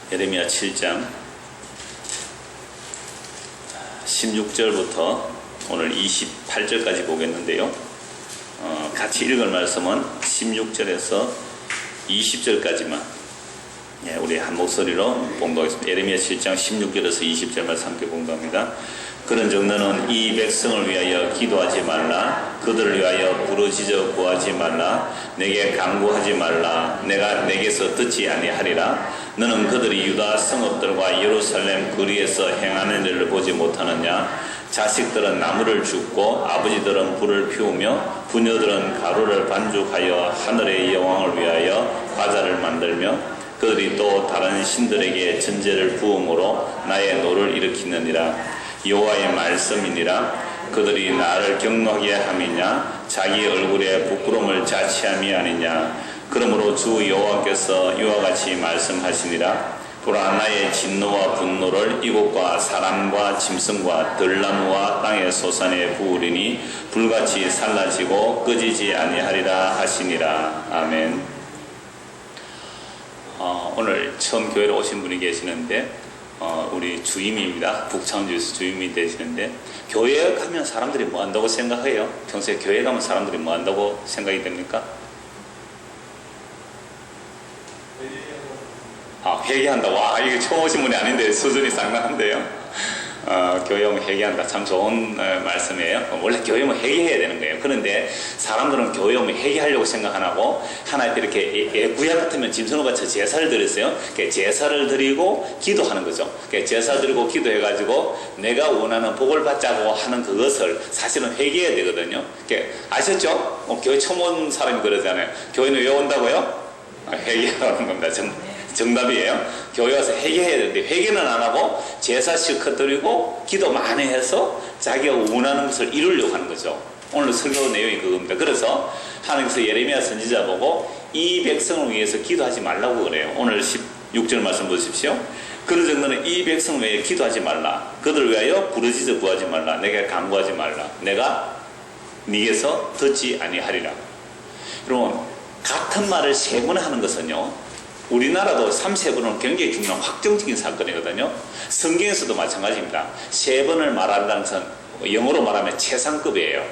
예레미야 7장 16절부터 오늘 28절까지 보겠는데요. 같이 읽을 말씀은 16절에서 20절까지만 우리 한 목소리로 봉독하겠습니다. 예레미야 7장 16절에서 20절 말씀 함께 봉독합니다. 그런즉 너는 이 백성을 위하여 기도하지 말라. 그들을 위하여 부르짖어 구하지 말라. 내게 간구하지 말라. 내가 내게서 듣지 아니하리라. 너는 그들이 유다 성읍들과 예루살렘 거리에서 행하는 일을 보지 못하느냐? 자식들은 나무를 줍고 아버지들은 불을 피우며 부녀들은 가루를 반죽하여 하늘의 여왕을 위하여 과자를 만들며 그들이 또 다른 신들에게 전제를 부음으로 나의 노를 일으키느니라. 여호와의 말씀이니라. 그들이 나를 경노하게 함이냐? 자기 얼굴에 부끄러움을 자취함이 아니냐? 그러므로 주 여호와께서 이와 같이 말씀하시니라. 보라, 나의 진노와 분노를 이곳과 사람과 짐승과 들나무와 땅의 소산에 부으리니 불같이 살라지고 꺼지지 아니하리라 하시니라. 아멘. 오늘 처음 교회로 오신 분이 계시는데 우리 주임입니다. 북창주에서 주임이 되시는데, 교회 가면 사람들이 뭐 한다고 생각해요? 평소에 교회 가면 사람들이 뭐 한다고 생각이 됩니까? 회개한다. 와, 이게 처음 오신 분이 아닌데 수준이 상당한데요. 교회 오면 회개한다. 참 좋은 말씀이에요. 원래 교회 오면 회개해야 되는 거예요. 그런데 사람들은 교회 오면 회개하려고 생각 안 하고, 하나 이렇게 구약 같으면 짐승을 바쳐 제사를 드렸어요. 제사를 드리고 기도하는 거죠. 제사 드리고 기도해가지고 내가 원하는 복을 받자고 하는 그것을 사실은 회개해야 되거든요. 아셨죠? 교회 처음 온 사람이 그러잖아요. 교회는 왜 온다고요? 회개하는 겁니다. 정답이에요. 교회 와서 회개해야 되는데 회개는 안 하고 제사 실컷 드리고 기도 많이 해서 자기가 원하는 것을 이루려고 하는 거죠. 오늘 설교 내용이 그겁니다. 그래서 하나님께서 예레미야 선지자 보고 이 백성을 위해서 기도하지 말라고 그래요. 오늘 16절 말씀 보십시오. 그런즉 너는 이 백성을 위해 기도하지 말라. 그들을 위하여 부르짖어 구하지 말라. 내게 간구하지 말라. 내가 네게서 듣지 아니하리라. 여러분, 같은 말을 세 번 하는 것은요, 우리나라도 3-4번은 굉장히 중요한 확정적인 사건이거든요. 성경에서도 마찬가지입니다. 3번을 말한다는 것은 영어로 말하면 최상급이에요.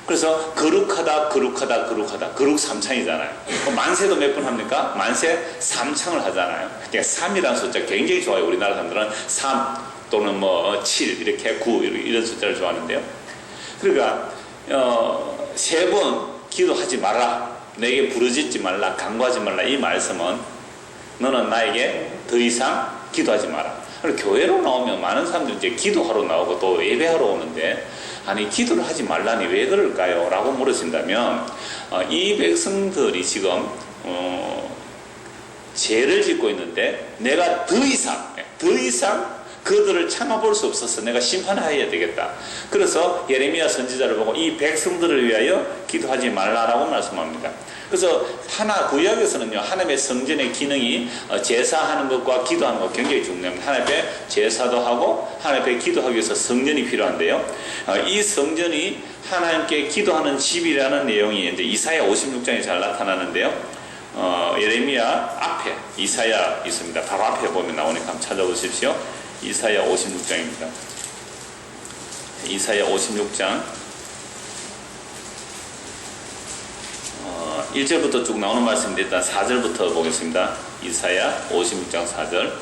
그래서 거룩하다, 거룩하다, 거룩하다. 거룩 3창이잖아요. 만세도 몇 번 합니까? 만세 3창을 하잖아요. 그러니까 3이라는 숫자 굉장히 좋아요. 우리나라 사람들은 3 또는 7 이렇게 9 이런 숫자를 좋아하는데요. 그러니까 3번 기도하지 마라. 내게 부르짖지 말라, 간구하지 말라. 이 말씀은 너는 나에게 더 이상 기도하지 마라. 교회로 나오면 많은 사람들이 이제 기도하러 나오고 또 예배하러 오는데, 아니 기도를 하지 말라니 왜 그럴까요? 라고 물으신다면, 이 백성들이 지금 죄를 짓고 있는데 내가 더 이상 그들을 참아볼 수 없어서 내가 심판해야 되겠다. 그래서 예레미야 선지자를 보고 이 백성들을 위하여 기도하지 말라라고 말씀합니다. 그래서 구약에서는요, 하나님의 성전의 기능이 제사하는 것과 기도하는 것 굉장히 중요합니다. 하나님 앞에 제사도 하고 하나님 앞에 기도하기 위해서 성전이 필요한데요, 이 성전이 하나님께 기도하는 집이라는 내용이 이제 이사야 56장에 잘 나타나는데요, 예레미야 앞에 이사야 있습니다. 바로 앞에 보면 나오니까 한번 찾아보십시오. 이사야 56장입니다. 이사야 56장 1절부터 쭉 나오는 말씀인데 일단 4절부터 보겠습니다. 이사야 56장 4절.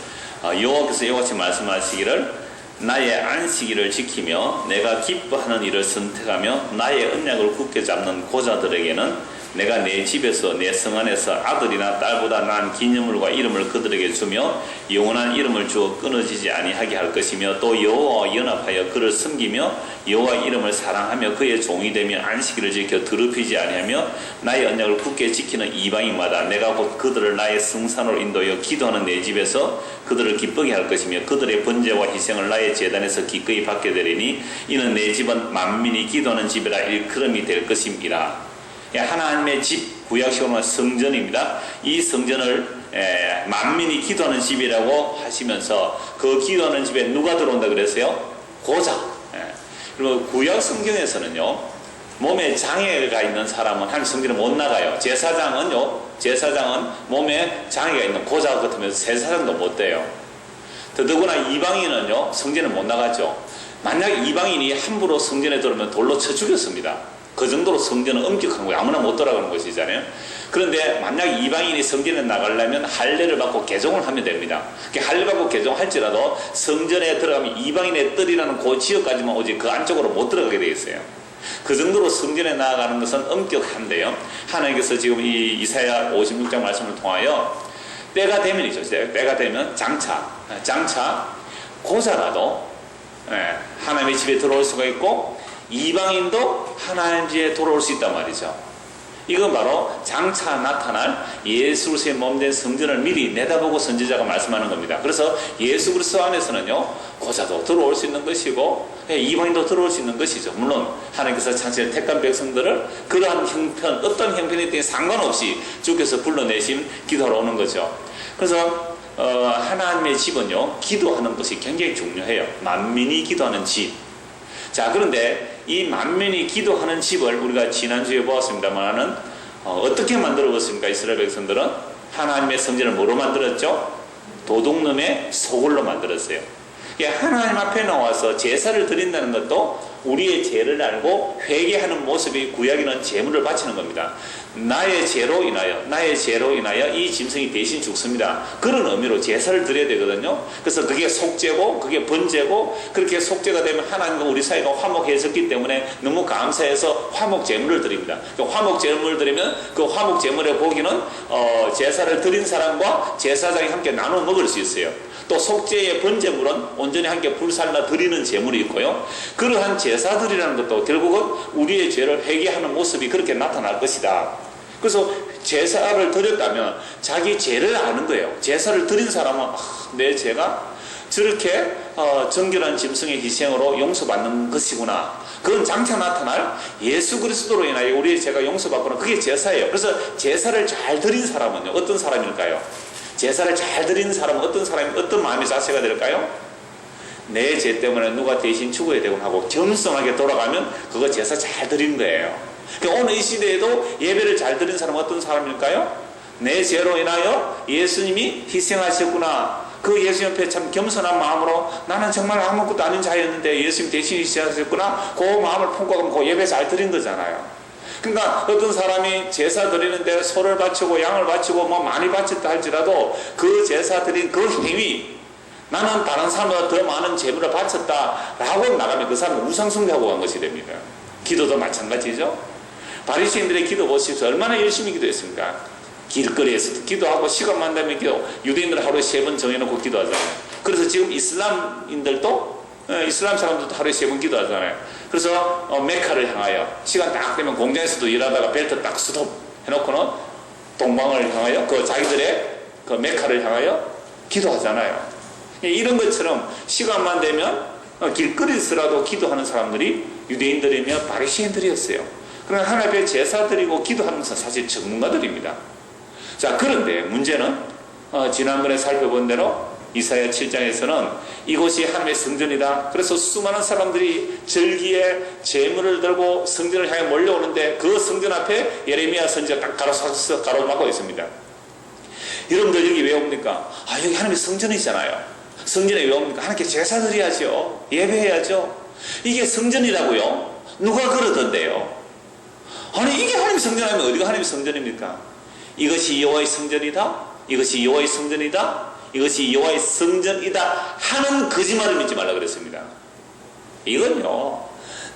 여호와께서 이와 같이 말씀하시기를, 나의 안식일을 지키며 내가 기뻐하는 일을 선택하며 나의 언약을 굳게 잡는 고자들에게는 내가 내 집에서 내 성 안에서 아들이나 딸보다 나은 기념물과 이름을 그들에게 주며 영원한 이름을 주어 끊어지지 아니하게 할 것이며, 또 여호와와 연합하여 그를 섬기며 여호와의 이름을 사랑하며 그의 종이 되며 안식일을 지켜 더럽히지 아니하며 나의 언약을 굳게 지키는 이방인마다 내가 곧 그들을 나의 성산으로 인도하여 기도하는 내 집에서 그들을 기쁘게 할 것이며 그들의 번제와 희생을 나의 제단에서 기꺼이 받게 되리니 이는 내 집은 만민이 기도하는 집이라 일컬음이 될 것임이라. 하나님의 집, 구약식으로는 성전입니다. 이 성전을 만민이 기도하는 집이라고 하시면서 그 기도하는 집에 누가 들어온다 그랬어요? 고자. 그리고 구약 성경에서는요, 몸에 장애가 있는 사람은 하나님 성전에 못 나가요. 제사장은 몸에 장애가 있는 고자 같으면 제사장도 못 돼요. 더더구나 이방인은요, 성전에 못 나가죠. 만약 이방인이 함부로 성전에 들어오면 돌로 쳐 죽였습니다. 그 정도로 성전은 엄격한 거예요. 아무나 못 돌아가는 것이잖아요. 그런데 만약 이방인이 성전에 나가려면 할례를 받고 개종을 하면 됩니다. 할례 받고 개종할지라도 성전에 들어가면 이방인의 뜰이라는 그 지역까지만 오지 그 안쪽으로 못 들어가게 되어 있어요. 그 정도로 성전에 나아가는 것은 엄격한데요. 하나님께서 지금 이 이사야 56장 말씀을 통하여 때가 되면이죠. 때가 되면 장차 고자라도 하나님의 집에 들어올 수가 있고 이방인도 하나님 집에 돌아올 수 있단 말이죠. 이건 바로 장차 나타날 예수 그리스도의 몸된 성전을 미리 내다보고 선지자가 말씀하는 겁니다. 그래서 예수 그리스도 안에서는요, 고자도 들어올 수 있는 것이고 이방인도 들어올 수 있는 것이죠. 물론 하나님께서 창세에 택한 백성들을 그러한 형편, 어떤 형편이든 상관없이 주께서 불러내신 기도하러 오는 거죠. 그래서 하나님의 집은요, 기도하는 것이 굉장히 중요해요. 만민이 기도하는 집. 자, 그런데 이 만민이 기도하는 집을 우리가 지난주에 보았습니다만은 어떻게 만들어 봤습니까? 이스라엘 백성들은 하나님의 성전을 뭐로 만들었죠? 도둑놈의 소굴로 만들었어요. 하나님 앞에 나와서 제사를 드린다는 것도 우리의 죄를 알고 회개하는 모습이 구약에는 제물을 바치는 겁니다. 나의 죄로 인하여 이 짐승이 대신 죽습니다. 그런 의미로 제사를 드려야 되거든요. 그래서 그게 속죄고 그게 번제고, 그렇게 속죄가 되면 하나님과 우리 사이가 화목해졌기 때문에 너무 감사해서 화목 제물을 드립니다. 화목 제물을 드리면 그 화목 제물의 고기는 제사를 드린 사람과 제사장이 함께 나눠 먹을 수 있어요. 또 속죄의 번제물은 온전히 함께 불살라 드리는 제물이 있고요. 그러한 제사들이라는 것도 결국은 우리의 죄를 회개하는 모습이 그렇게 나타날 것이다. 그래서 제사를 드렸다면 자기 죄를 아는 거예요. 제사를 드린 사람은 내 죄가 저렇게 정결한 짐승의 희생으로 용서받는 것이구나. 그건 장차 나타날 예수 그리스도로 인하여 우리의 죄가 용서받고는 그게 제사예요. 그래서 제사를 잘 드린 사람은요, 어떤 사람일까요? 제사를 잘 드리는 사람은 어떤 마음의 자세가 될까요? 내 죄 때문에 누가 대신 죽어야 되곤 하고 겸손하게 돌아가면 그거 제사 잘 드린 거예요. 그러니까 오늘 이 시대에도 예배를 잘 드리는 사람은 어떤 사람일까요? 내 죄로 인하여 예수님이 희생하셨구나. 그 예수님 앞에 참 겸손한 마음으로 나는 정말 아무것도 아닌 자였는데 예수님 대신 희생하셨구나. 그 마음을 품고 가면 그 예배 잘 드린 거잖아요. 그러니까 어떤 사람이 제사 드리는데 소를 바치고 양을 바치고 뭐 많이 바쳤다 할지라도 그 제사 드린 그 행위, 나는 다른 사람보다 더 많은 제물을 바쳤다 라고 나가면 그 사람은 우상숭배하고 간 것이 됩니다. 기도도 마찬가지죠. 바리새인들의 기도 보십시오. 얼마나 열심히 기도했습니까? 길거리에서도 기도하고 시간만 되면 기도. 유대인들은 하루에 3번 정해놓고 기도하잖아요. 그래서 지금 이슬람인들도 이슬람 사람들도 하루에 3번 기도하잖아요. 그래서 메카를 향하여 시간 딱 되면 공장에서도 일하다가 벨트 딱 스톱 해놓고는 동방을 향하여 그 자기들의 그 메카를 향하여 기도하잖아요. 이런 것처럼 시간만 되면 길거리에서라도 기도하는 사람들이 유대인들이며 바리새인들이었어요. 그러나 하나님 앞에 제사 드리고 기도하는 것은 사실 전문가들입니다. 자, 그런데 문제는 지난번에 살펴본 대로 이사야 7장에서는 이곳이 하나님의 성전이다. 그래서 수많은 사람들이 절기에 제물을 들고 성전을 향해 몰려오는데 그 성전 앞에 예레미야 선지자가 딱 가로서서 가로막고 있습니다. 여러분들 여기 왜 옵니까? 여기 하나님의 성전이잖아요. 성전에 왜 옵니까? 하나님께 제사 드려야죠. 예배해야죠. 이게 성전이라고요? 누가 그러던데요? 아니 이게 하나님의 성전이면 어디가 하나님의 성전입니까? 이것이 여호와의 성전이다. 이것이 여호와의 성전이다. 이것이 여호와의 성전이다 하는 거짓말을 믿지 말라 그랬습니다. 이건요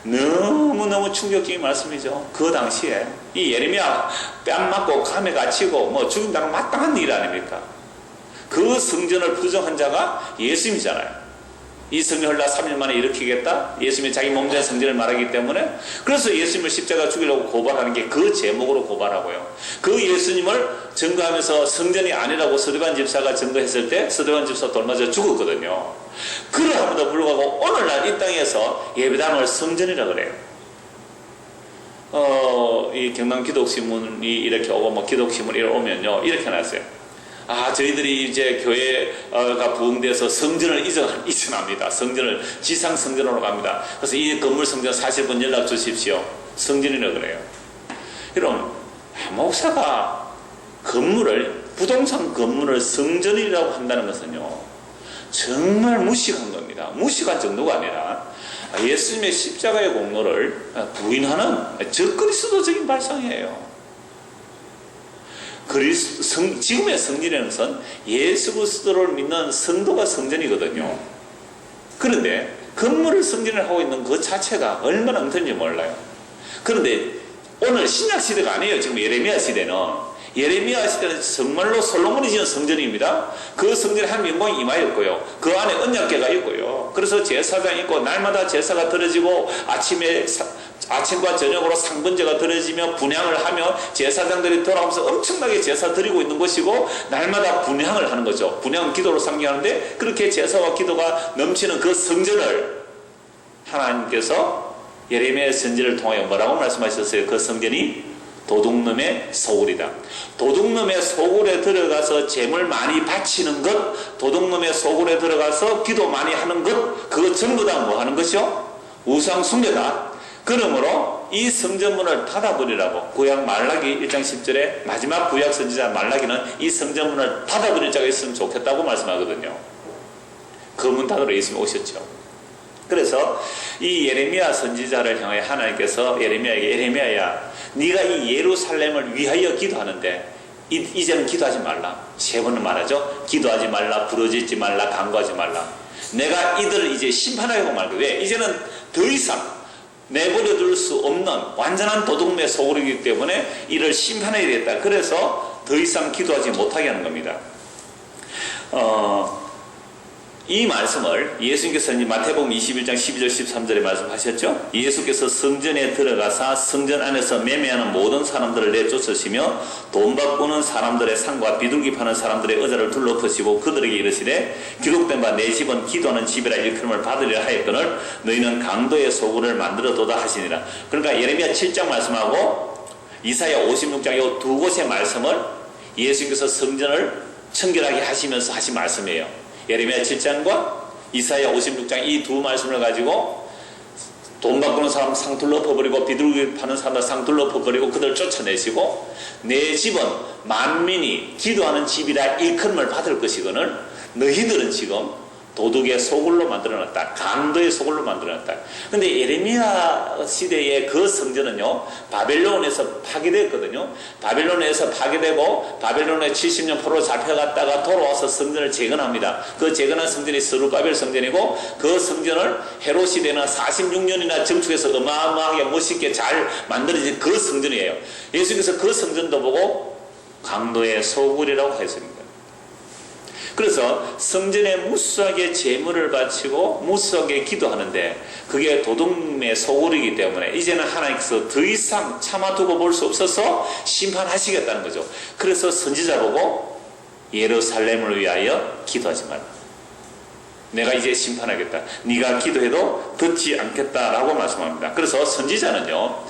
너무너무 충격적인 말씀이죠. 그 당시에 이 예레미야 뺨 맞고 감에 갇히고 뭐 죽인다는 마땅한 일 아닙니까? 그 성전을 부정한 자가 예수님이잖아요. 이 성전을 나 3일 만에 일으키겠다. 예수님이 자기 몸된 성전을 말하기 때문에, 그래서 예수님을 십자가 죽이려고 고발하는 게 그 제목으로 고발하고요. 그 예수님을 증거하면서 성전이 아니라고 서두반 집사가 증거했을 때 서두반 집사 돌맞아 죽었거든요. 그러함에도 불구하고 오늘날 이 땅에서 예배당을 성전이라 그래요. 이 경남 기독신문이 이렇게 오고 뭐 기독신문이 오면요 이렇게 나왔어요. 저희들이 이제 교회가 부흥돼서 성전을 이전합니다. 성전을 지상 성전으로 갑니다. 그래서 이 건물 성전 사실 분 연락 주십시오. 성전이라고 그래요. 여러분, 목사가 부동산 건물을 성전이라고 한다는 것은요, 정말 무식한 겁니다. 무식한 정도가 아니라 예수님의 십자가의 공로를 부인하는 적그리스도적인 발상이에요. 지금의 성전이라는 것은 예수 그리스도를 믿는 성도가 성전이거든요. 그런데 건물을 성전을 하고 있는 그 자체가 얼마나 엉터리인지 몰라요. 그런데 오늘 신약 시대가 아니에요. 지금 예레미야 시대는 정말로 솔로몬이 지은 성전입니다. 그 성전에 하나님 영광이 임하였고요. 그 안에 언약궤가 있고요. 그래서 제사장이 있고 날마다 제사가 드려지고 아침과 저녁으로 상번제가 드려지며 분향을 하며 제사장들이 돌아오면서 엄청나게 제사 드리고 있는 것이고 날마다 분향을 하는 거죠. 분향은 기도로 상징하는데 그렇게 제사와 기도가 넘치는 그 성전을 하나님께서 예레미야 선지를 통하여 뭐라고 말씀하셨어요? 그 성전이 도둑놈의 소굴이다. 도둑놈의 소굴에 들어가서 재물 많이 바치는 것, 도둑놈의 소굴에 들어가서 기도 많이 하는 것, 그거 전부 다 뭐 하는 것이요? 우상 숭배다. 그러므로 이 성전문을 닫아버리라고 구약 말라기 1장 10절에 마지막 구약 선지자 말라기는 이 성전문을 닫아버릴 자가 있으면 좋겠다고 말씀하거든요. 그 문 닫으러 예수님이 오셨죠. 그래서 이 예레미야 선지자를 향해 하나님께서 예레미야야, 네가 이 예루살렘을 위하여 기도하는데 이제는 기도하지 말라. 3번은 말하죠. 기도하지 말라, 부르짖지 말라, 간구하지 말라. 내가 이들을 이제 심판하려고 말고, 왜? 이제는 더 이상 내버려둘 수 없는 완전한 도둑의 소굴이기 때문에 이를 심판해야 되겠다. 그래서 더 이상 기도하지 못하게 하는 겁니다. 이 말씀을 예수님께서 마태복음 21장 12절 13절에 말씀하셨죠. 예수께서 성전에 들어가사 성전 안에서 매매하는 모든 사람들을 내쫓으시며 돈 바꾸는 사람들의 상과 비둘기 파는 사람들의 의자를 둘러엎으시고 그들에게 이르시되 기록된 바 내 집은 기도하는 집이라 일컬음을 받으리라 하였거늘 너희는 강도의 소굴을 만들어도다 하시니라. 그러니까 예레미야 7장 말씀하고 이사야 56장 이 두 곳의 말씀을 예수님께서 성전을 청결하게 하시면서 하신 말씀이에요. 예레미야 7장과 이사야 56장 이 두 말씀을 가지고 돈 바꾸는 사람 상 둘러엎어버리고 비둘기 파는 사람들 상 둘러엎어버리고 그들 쫓아내시고 내 집은 만민이 기도하는 집이라 일컬음을 받을 것이거늘 너희들은 지금 도둑의 소굴로 만들어놨다. 강도의 소굴로 만들어놨다. 근데 예레미야 시대의 그 성전은요, 바벨론에서 파괴됐거든요. 바벨론에서 파괴되고 바벨론에 70년 포로로 잡혀갔다가 돌아와서 성전을 재건합니다. 그 재건한 성전이 스룹바벨 성전이고 그 성전을 헤롯 시대는 46년이나 증축해서 어마어마하게 멋있게 잘 만들어진 그 성전이에요. 예수님께서 그 성전도 보고 강도의 소굴이라고 했습니다. 그래서 성전에 무수하게 제물을 바치고 무수하게 기도하는데 그게 도둑의 소굴이기 때문에 이제는 하나님께서 더 이상 참아두고 볼 수 없어서 심판하시겠다는 거죠. 그래서 선지자 보고 예루살렘을 위하여 기도하지 말라. 내가 이제 심판하겠다. 네가 기도해도 듣지 않겠다라고 말씀합니다. 그래서 선지자는요,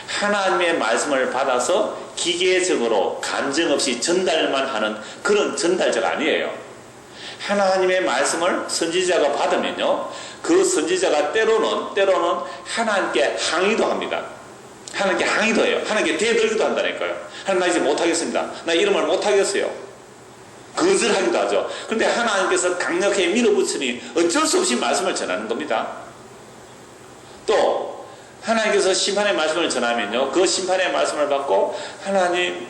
하나님의 말씀을 받아서 기계적으로 감정 없이 전달만 하는 그런 전달자가 아니에요. 하나님의 말씀을 선지자가 받으면요, 그 선지자가 때로는 하나님께 항의도 합니다. 하나님께 항의도 해요. 하나님께 대들기도 한다니까요. 하나님, 나 이제 못하겠습니다. 나 이런 말 못하겠어요. 거절하기도 하죠. 그런데 하나님께서 강력하게 밀어붙이니 어쩔 수 없이 말씀을 전하는 겁니다. 또 하나님께서 심판의 말씀을 전하면요, 그 심판의 말씀을 받고 하나님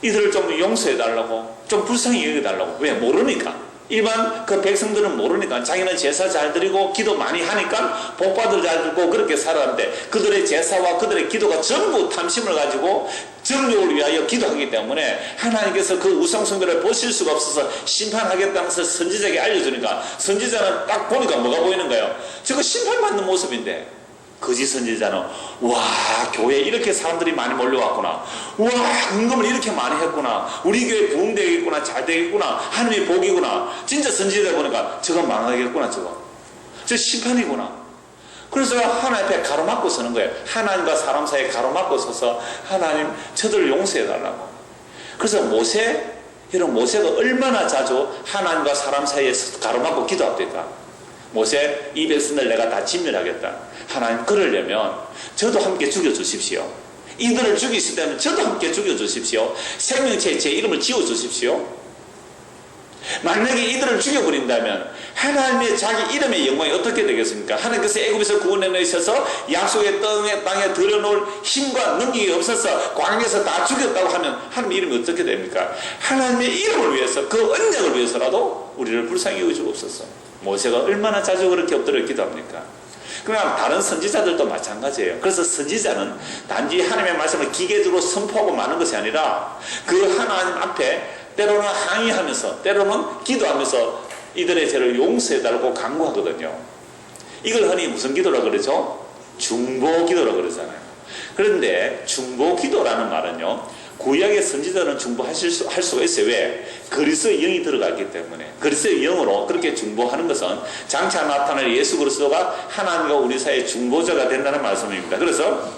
이들을 좀 용서해달라고, 좀 불쌍히 여겨달라고. 왜? 모르니까. 일반 그 백성들은 모르니까. 자기는 제사 잘 드리고 기도 많이 하니까 복받을 잘 듣고 그렇게 살았는데 그들의 제사와 그들의 기도가 전부 탐심을 가지고 정욕을 위하여 기도하기 때문에 하나님께서 그 우상숭배를 보실 수가 없어서 심판하겠다면서 선지자에게 알려주니까 선지자는 딱 보니까 뭐가 보이는 거예요? 저거 심판받는 모습인데 거짓 선지자는 와, 교회에 이렇게 사람들이 많이 몰려왔구나, 와, 헌금을 이렇게 많이 했구나, 우리 교회 부흥되겠구나, 잘 되겠구나, 하나님의 복이구나. 진짜 선지자 보니까 저거 망하겠구나, 저 심판이구나. 그래서 하나님 앞에 가로막고 서는 거예요. 하나님과 사람 사이에 가로막고 서서 하나님 저들을 용서해달라고. 그래서 모세가 얼마나 자주 하나님과 사람 사이에서 가로막고 기도합니까? 모세 이 백성들 내가 다 진멸하겠다. 하나님 그러려면 저도 함께 죽여주십시오. 이들을 죽이실 때는 저도 함께 죽여주십시오. 생명체에 제 이름을 지어주십시오. 만약에 이들을 죽여버린다면 하나님의 자기 이름의 영광이 어떻게 되겠습니까? 하나님께서 애굽에서 구원해내셔서 약속의 땅에 들여놓을 힘과 능력이 없어서 광야에서 다 죽였다고 하면 하나님의 이름이 어떻게 됩니까? 하나님의 이름을 위해서, 그 언약을 위해서라도 우리를 불쌍히 여겨주옵소서. 모세가 얼마나 자주 그렇게 엎드려 기도합니까? 그러나 다른 선지자들도 마찬가지예요. 그래서 선지자는 단지 하나님의 말씀을 기계적으로 선포하고 마는 것이 아니라 그 하나님 앞에 때로는 항의하면서 때로는 기도하면서 이들의 죄를 용서해달라고 간구하거든요. 이걸 흔히 무슨 기도라고 그러죠? 중보기도라고 그러잖아요. 그런데 중보기도라는 말은요, 구약의 선지자는 할 수가 있어요. 왜? 그리스도의 영이 들어갔기 때문에. 그리스도의 영으로 그렇게 중보하는 것은 장차 나타날 예수 그리스도가 하나님과 우리 사이의 중보자가 된다는 말씀입니다. 그래서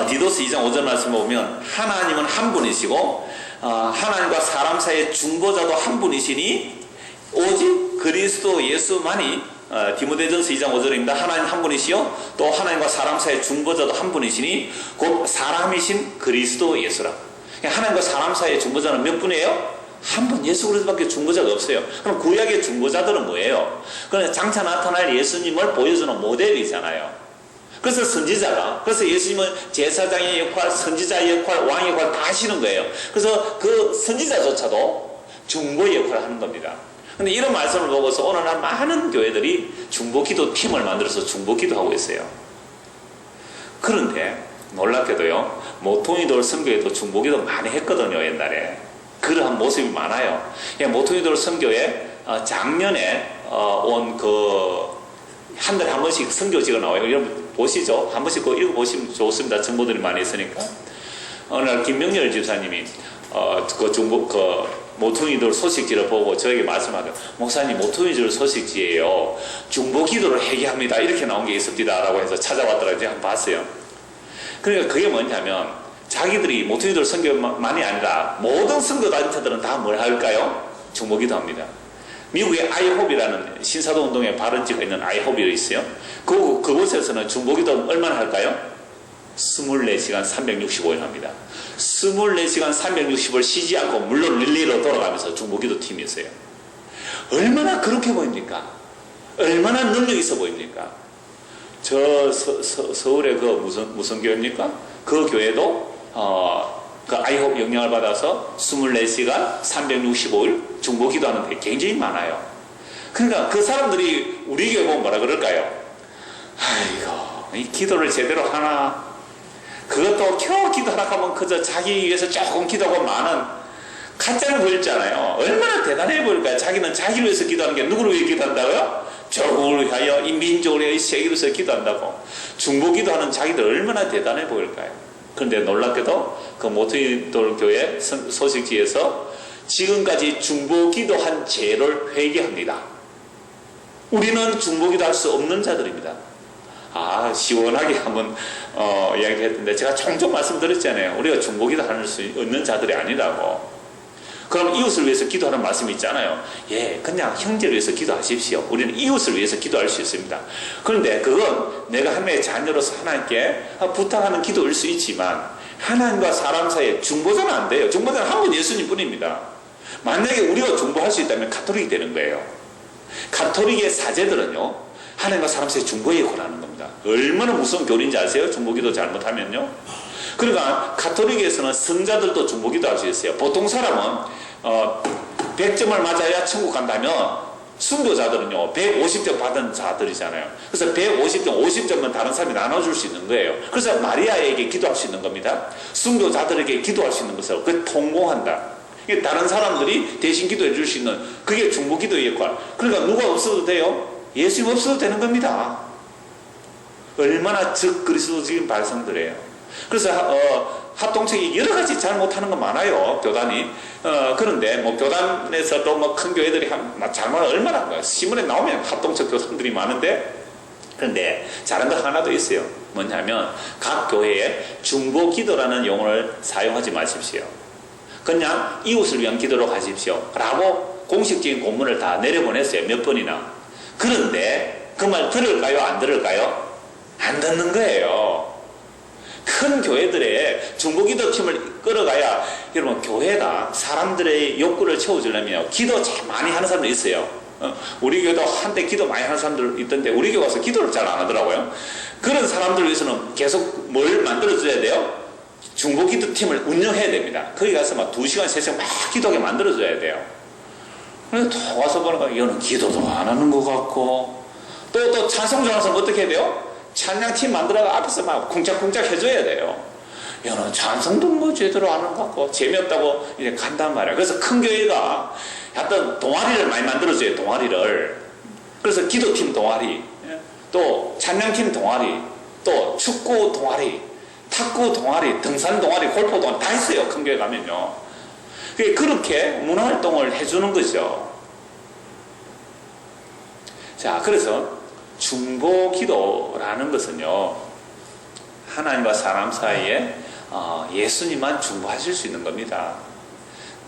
디도스 2장 5절 말씀 보면 하나님은 한 분이시고 하나님과 사람 사이의 중보자도 한 분이시니 오직 그리스도 예수만이 디모데전서 2장 5절입니다. 하나님 한 분이시요 또 하나님과 사람 사이의 중보자도 한 분이시니 곧 사람이신 그리스도 예수라. 하나님과 사람 사이의 중보자는 몇 분이에요? 한 분, 예수 그리스도밖에 중보자가 없어요. 그럼 구약의 중보자들은 뭐예요? 그냥 장차 나타날 예수님을 보여주는 모델이잖아요. 그래서 선지자가, 그래서 예수님은 제사장의 역할, 선지자의 역할, 왕의 역할 다 하시는 거예요. 그래서 그 선지자조차도 중보의 역할을 하는 겁니다. 근데 이런 말씀을 보고서 오늘날 많은 교회들이 중보기도 팀을 만들어서 중보기도하고 있어요. 그런데 놀랍게도요, 모퉁이돌 선교에도 중보기도 많이 했거든요, 옛날에. 그러한 모습이 많아요. 모퉁이돌 선교에 작년에 온 한 달에 한 번씩 선교지가 나와요. 여러분 보시죠. 한 번씩 그거 읽어보시면 좋습니다. 정보들이 많이 있으니까. 어느 날 김명렬 집사님이 모퉁이돌 소식지를 보고 저에게 말씀하죠. 목사님, 모퉁이돌 소식지예요. 중보기도를 회개합니다. 이렇게 나온 게 있습니다. 라고 해서 찾아왔더라고요. 제가 한번 봤어요. 그러니까 그게 뭐냐면 자기들이 모퉁이돌 선교만이 아니라 모든 선교단체들은 다 뭘 할까요? 중보기도 합니다. 미국의 아이홉이라는 신사도 운동의 발원지가 있는 아이홉이 있어요. 그곳에서는 중보기도 얼마나 할까요? 24시간 365일 합니다. 24시간 360을 쉬지 않고 물론 릴레이로 돌아가면서 중보기도 팀이 있어요. 얼마나 그렇게 보입니까? 얼마나 능력 있어 보입니까? 저 서울의 무슨 교회입니까? 그 교회도 그 아이홉 영향을 받아서 24시간 365일 중보기도하는 데 굉장히 많아요. 그러니까 그 사람들이 우리 교회 보면 뭐라 그럴까요? 아이고, 이 기도를 제대로 하나? 그것도 겨우 기도하라 하면 그저 자기 위해서 조금 기도하고 많은 가짜를 보였잖아요. 얼마나 대단해 보일까요? 자기는 자기를 위해서 기도하는 게 누구를 위해 기도한다고요? 조국을 위하여, 이 민족을 위하여, 이 세계를 위해서 기도한다고. 중보기도하는 자기들 얼마나 대단해 보일까요? 그런데 놀랍게도 그 모퉁이돌 교회 소식지에서 지금까지 중보기도한 죄를 회개합니다. 우리는 중보기도 할 수 없는 자들입니다. 시원하게 한번 이야기했는데 제가 종종 말씀드렸잖아요. 우리가 중보기도 할 수 없는 자들이 아니라고. 그럼 이웃을 위해서 기도하는 말씀이 있잖아요. 그냥 형제를 위해서 기도하십시오. 우리는 이웃을 위해서 기도할 수 있습니다. 그런데 그건 내가 하나님의 자녀로서 하나님께 부탁하는 기도일 수 있지만 하나님과 사람 사이에 중보자는 안 돼요. 중보자는 한 분 예수님 뿐입니다. 만약에 우리가 중보할 수 있다면 가톨릭이 되는 거예요. 가톨릭의 사제들은요, 하나님과 사람 사이에 중보에 권하는 겁니다. 얼마나 무서운 교리인지 아세요? 중보기도 잘못하면요. 그러니까 가톨릭에서는 성자들도 중보기도 할 수 있어요. 보통 사람은 100점을 맞아야 천국 간다면 순교자들은요 150점 받은 자들이잖아요. 그래서 150점, 50점은 다른 사람이 나눠줄 수 있는 거예요. 그래서 마리아에게 기도할 수 있는 겁니다. 순교자들에게 기도할 수 있는 것을 그 통공한다. 다른 사람들이 대신 기도해 줄 수 있는 그게 중보기도의 역할. 그러니까 누가 없어도 돼요? 예수님 없어도 되는 겁니다. 얼마나 적그리스도적인 발상들이에요. 그래서 합동책이 여러 가지 잘못하는 건 많아요, 교단이. 그런데 뭐 교단에서도 뭐 큰 교회들이 잘못 얼마나 한 거예요. 신문에 나오면 합동책 교단들이 많은데, 그런데 잘한 거 하나도 있어요. 뭐냐면 각 교회에 중보기도라는 용어를 사용하지 마십시오. 그냥 이웃을 위한 기도로 하십시오 라고 공식적인 공문을 다 내려보냈어요. 몇 번이나. 그런데 그 말 들을까요? 안 들을까요? 안 듣는 거예요. 큰 교회들의 중보기도 팀을 끌어가야, 여러분, 교회가 사람들의 욕구를 채워주려면 기도 제일 많이 하는 사람들 있어요. 우리 교회도 한때 기도 많이 하는 사람들 있던데 우리 교회 와서 기도를 잘 안 하더라고요. 그런 사람들을 위해서는 계속 뭘 만들어줘야 돼요? 중보기도 팀을 운영해야 됩니다. 거기 가서 막 2시간, 3시간 막 기도하게 만들어줘야 돼요. 근데 또 와서 보니까 이거는 기도도 안 하는 것 같고, 또 찬송 좋아서 어떻게 해야 돼요? 찬양팀 만들어가 앞에서 막 쿵짝쿵짝 해줘야 돼요. 이거는 찬송도 뭐 제대로 안 하는 것 같고 재미없다고 이제 간단 말이야. 그래서 큰 교회가 어떤 동아리를 많이 만들어줘요. 동아리를. 그래서 기도팀 동아리, 또 찬양팀 동아리, 또 축구 동아리, 탁구 동아리, 등산 동아리, 골프 동아리 다 있어요. 큰 교회 가면요. 그렇게 문화활동을 해주는 거죠. 자, 그래서 중보기도라는 것은요, 하나님과 사람 사이에 예수님만 중보하실 수 있는 겁니다.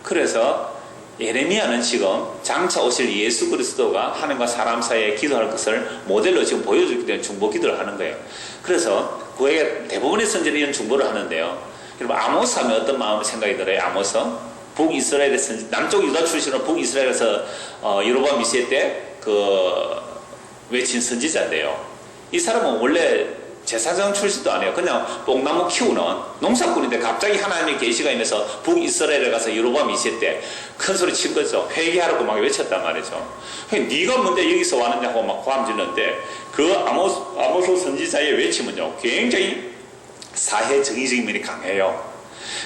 그래서 예레미야는 지금 장차 오실 예수 그리스도가 하나님과 사람 사이에 기도할 것을 모델로 지금 보여주기 때문에 중보기도를 하는 거예요. 그래서 그에게 대부분의 선지자는 이런 중보를 하는데요. 여러분, 아모스 하면 어떤 마음 생각이 들어요? 아모스? 북이스라엘의 선지, 남쪽 유다 출신으로 북이스라엘에서 여로보암 2세 때 외친 선지자인데요. 이 사람은 원래 제사장 출신도 아니에요. 그냥 뽕나무 키우는 농사꾼인데 갑자기 하나님의 계시가 임해서 북이스라엘에 가서 여로보암 2세 때 큰 소리 친 거죠. 회개하라고 막 외쳤단 말이죠. 네가 뭔데 여기서 왔느냐고 막 고함 질렀는데, 그 아모스 선지자의 외침은요, 굉장히 사회 정의적인 면이 강해요.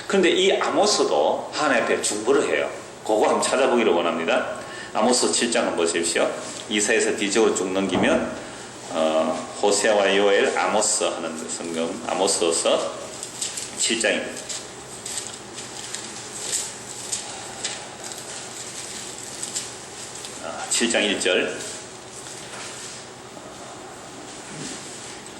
그런데 이 아모스도 하나님 앞에 중보를 해요. 그거 한번 찾아보기를 원합니다. 아모스 7장 한번 보십시오. 이사에서 뒤쪽으로 쭉 넘기면 호세아와 요엘, 아모스 하는 성경, 아모스서 7장입니다. 7장 1절.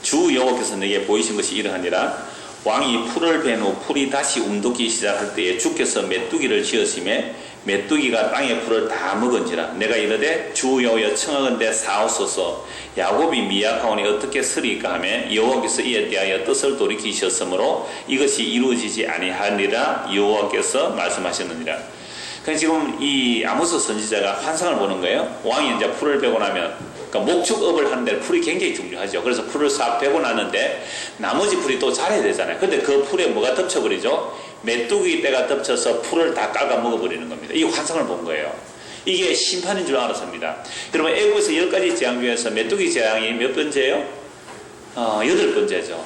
주 여호와께서 내게 보이신 것이 이러하니라. 왕이 풀을 벤 후 풀이 다시 움돋기 시작할 때에 주께서 메뚜기를 지으심에 메뚜기가 땅의 풀을 다 먹은지라. 내가 이르되 주 여호여 청하건대 사옵소서. 야곱이 미약하오니 어떻게 쓰리까 하며 여호와께서 이에 대하여 뜻을 돌이키셨으므로 이것이 이루어지지 아니하니라 여호와께서 말씀하셨느니라. 그러니까 지금 이 아모스 선지자가 환상을 보는 거예요. 왕이 이제 풀을 베고 나면, 그러니까 목축업을 하는데 풀이 굉장히 중요하죠. 그래서 풀을 싹 베고 나는데 나머지 풀이 또 자라야 되잖아요. 근데 그 풀에 뭐가 덮쳐버리죠? 메뚜기 떼가 덮쳐서 풀을 다 깔아 먹어버리는 겁니다. 이 환상을 본 거예요. 이게 심판인 줄 알았습니다. 여러분, 애국에서 10가지 재앙 중에서 메뚜기 재앙이 몇 번째예요? 8번째죠.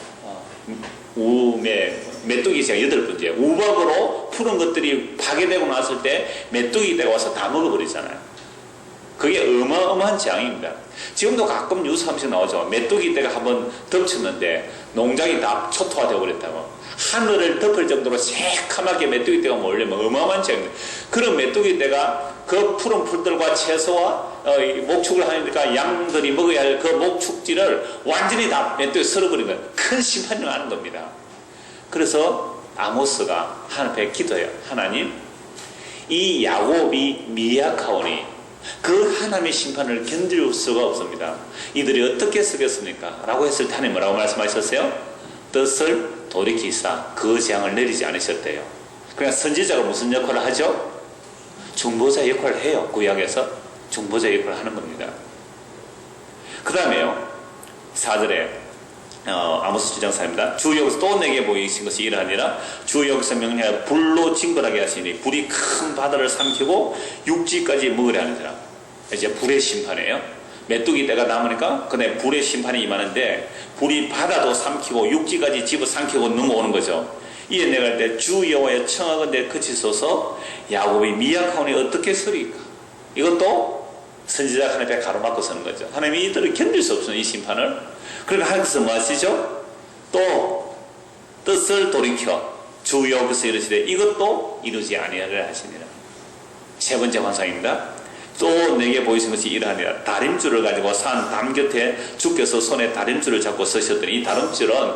메뚜기 재앙 8번째예요. 우박으로 푸른 것들이 파괴되고 났을 때 메뚜기 떼가 와서 다 먹어버리잖아요. 그게 어마어마한 재앙입니다. 지금도 가끔 뉴스 한 번씩 나오죠. 메뚜기 떼가 한번 덮쳤는데 농장이 다 초토화되어 버렸다고. 하늘을 덮을 정도로 새카맣게 메뚜기 떼가 몰려면 어마어마한 재앙입니다. 그런 메뚜기 떼가 그 푸른 풀들과 채소와 목축을 하니까 양들이 먹어야 할 그 목축지를 완전히 다 메뚜기 썰어버린 거예요. 큰 심판을 하는 겁니다. 그래서 아모스가 하나님 앞에 기도해요. 하나님, 이 야곱이 미약하오니 그 하나님의 심판을 견딜 수가 없습니다. 이들이 어떻게 쓰겠습니까? 라고 했을 때 하나님 뭐라고 말씀하셨어요? 뜻을 돌이키사 그 재앙을 내리지 않으셨대요. 그러니까 선지자가 무슨 역할을 하죠? 중보자 역할을 해요. 구약에서 중보자 역할을 하는 겁니다. 그 다음에요, 4절에 아모스 7장 4입니다. 주 여기서 또 내게 보이신 것이 이러하니라. 주 여기서 명령하여 불로 징벌하게 하시니 불이 큰 바다를 삼키고 육지까지 먹으려 하느니라. 이제 불의 심판이에요. 메뚜기 떼가 남으니까 그다음에 불의 심판이 임하는데, 불이 바다도 삼키고 육지까지 집어 삼키고 넘어오는 거죠. 이에 내가 할 때 주 여호와의 청하건대 그치소서. 야곱이 미약하오니 어떻게 쓰리까? 이것도 선지자 하나님께 가로막고 서는 거죠. 하나님이 이들을 견딜 수 없어요, 이 심판을. 그러니까 하나님께서 뭐 하시죠? 또 뜻을 돌이켜 주 여호와께서 이르시되 이것도 이루지 아니하리라 하시니라. 세 번째 환상입니다. 또 내게 보이신 것이 이러하니라. 다림줄을 가지고 산 담 곁에 주께서 손에 다림줄을 잡고 서셨더니, 이 다림줄은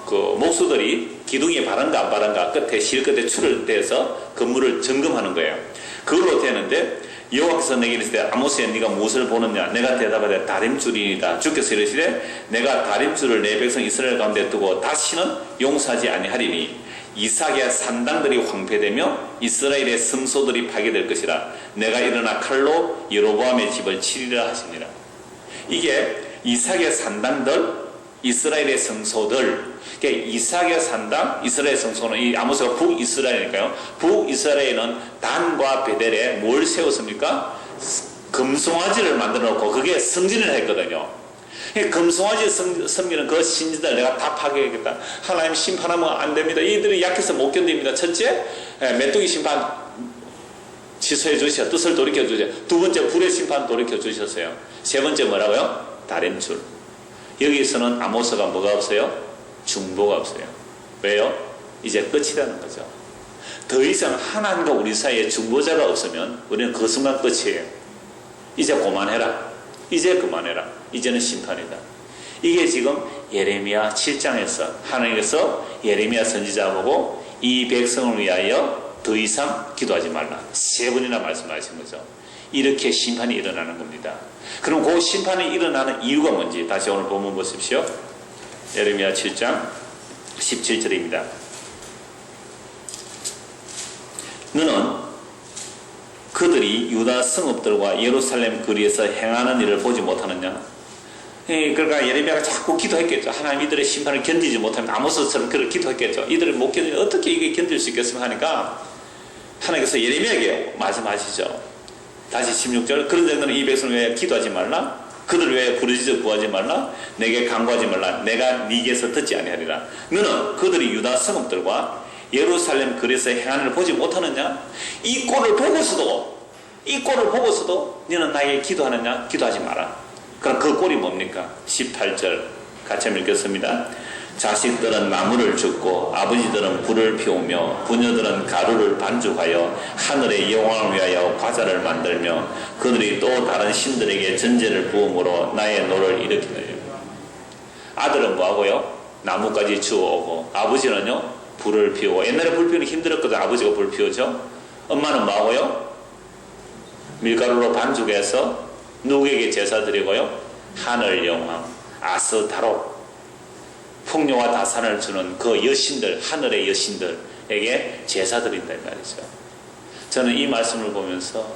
그 목수들이 기둥이 바른가 안 바른가 끝에 실 끝에 줄을 떼서 건물을 점검하는 거예요. 그걸로 되는데, 여호와께서 내게 이르시되 아모스야 네가 무엇을 보느냐. 내가 대답하되 다림줄이니이다. 주께서 이르시되 내가 다림줄을 내 백성 이스라엘 가운데 두고 다시는 용서하지 아니하리니 이삭의 산당들이 황폐되며 이스라엘의 성소들이 파괴될 것이라. 내가 일어나 칼로 여로보암의 집을 치리라 하시니라. 이게 이삭의 산당들, 이스라엘의 성소들. 이삭의 산당, 이스라엘 성소는 이 아모스가 북이스라엘이니까요. 북이스라엘은 단과 베델에 뭘 세웠습니까? 금송아지를 만들어 놓고 그게 승진을 했거든요. 금송아지 섬기는 그 신지들 내가 다 파괴하겠다. 하나님 심판하면 안 됩니다. 이들이 약해서 못 견딥니다. 첫째, 메뚜기 심판 취소해 주셔. 뜻을 돌이켜 주세요. 두 번째, 불의 심판 돌이켜 주셨어요. 세 번째 뭐라고요? 다림줄. 여기서는 아모스가 뭐가 없어요? 중보가 없어요. 왜요? 이제 끝이라는 거죠. 더 이상 하나님과 우리 사이에 중보자가 없으면 우리는 그 순간 끝이에요. 이제 그만해라. 이제 그만해라. 이제는 심판이다. 이게 지금 예레미야 7장에서 하나님께서 예레미야 선지자 보고 이 백성을 위하여 더 이상 기도하지 말라. 세 번이나 말씀하신 거죠. 이렇게 심판이 일어나는 겁니다. 그럼 그 심판이 일어나는 이유가 뭔지 다시 오늘 본문 보십시오. 예레미야 7장 17절입니다. 너는 그들이 유다 성읍들과 예루살렘 거리에서 행하는 일을 보지 못하느냐? 그러니까 예레미야가 자꾸 기도했겠죠. 하나님 이들의 심판을 견디지 못하면 아모스처럼 그를 기도했겠죠. 이들을 못 견디면 어떻게 이게 견딜 수 있겠습니까? 하니까 하나님께서 예레미야에게 말씀하시죠. 다시 16절. 그런데 너는 이 백성을 위해 기도하지 말라. 그들을 위해 부르짖어 구하지 말라. 내게 간구하지 말라. 내가 네게서 듣지 아니하리라. 너는 그들이 유다 성읍들과 예루살렘 거리에서 행하는 일을 보지 못하느냐? 이 꼴을 보고서도 너는 나에게 기도하느냐? 기도하지 마라. 그럼 그 꼴이 뭡니까? 18절 같이 읽겠습니다. 자식들은 나무를 줍고 아버지들은 불을 피우며 부녀들은 가루를 반죽하여 하늘의 영광을 위하여 과자를 만들며 그들이 또 다른 신들에게 전제를 부음으로 나의 노를 일으키느니라. 아들은 뭐하고요? 나무까지 주워오고 아버지는요? 불을 피우고. 옛날에 불 피우는 힘들었거든. 아버지가 불 피우죠. 엄마는 뭐하고요? 밀가루로 반죽해서 누구에게 제사 드리고요? 하늘 영왕 아스타롯 풍요와 다산을 주는 그 여신들, 하늘의 여신들에게 제사 드린다 이 말이죠. 저는 이 말씀을 보면서